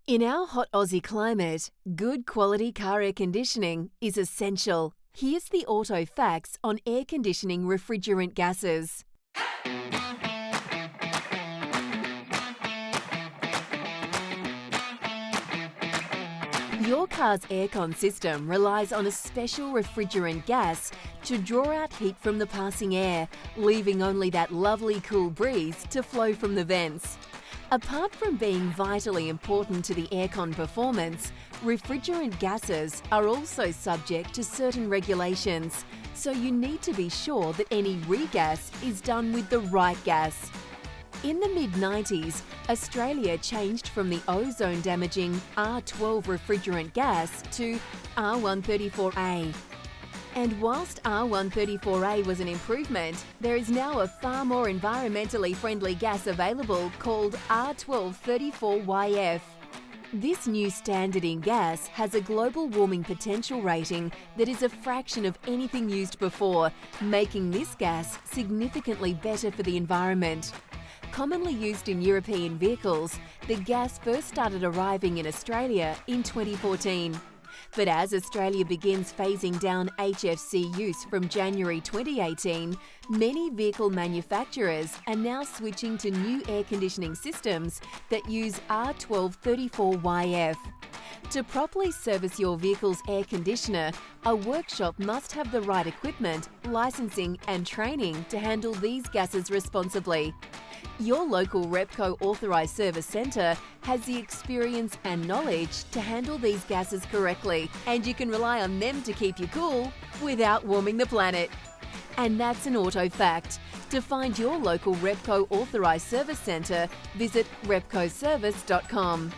In our hot Aussie climate, good quality car air conditioning is essential. Here's the Autofacts on air conditioning refrigerant gases. Your car's aircon system relies on a special refrigerant gas to draw out heat from the passing air, leaving only that lovely cool breeze to flow from the vents. Apart from being vitally important to the aircon performance, refrigerant gases are also subject to certain regulations, so you need to be sure that any regas is done with the right gas. In the mid-90s, Australia changed from the ozone-damaging R12 refrigerant gas to R134A. And whilst R134A was an improvement, there is now a far more environmentally friendly gas available called R1234YF. This new standard in gas has a global warming potential rating that is a fraction of anything used before, making this gas significantly better for the environment. Commonly used in European vehicles, the gas first started arriving in Australia in 2014. But as Australia begins phasing down HFC use from January 2018, many vehicle manufacturers are now switching to new air conditioning systems that use R1234YF. To properly service your vehicle's air conditioner, a workshop must have the right equipment, licensing and training to handle these gases responsibly. Your local Repco Authorised Service Centre has the experience and knowledge to handle these gases correctly, and you can rely on them to keep you cool without warming the planet. And that's an auto fact. To find your local Repco Authorised Service Centre, visit repcoservice.com.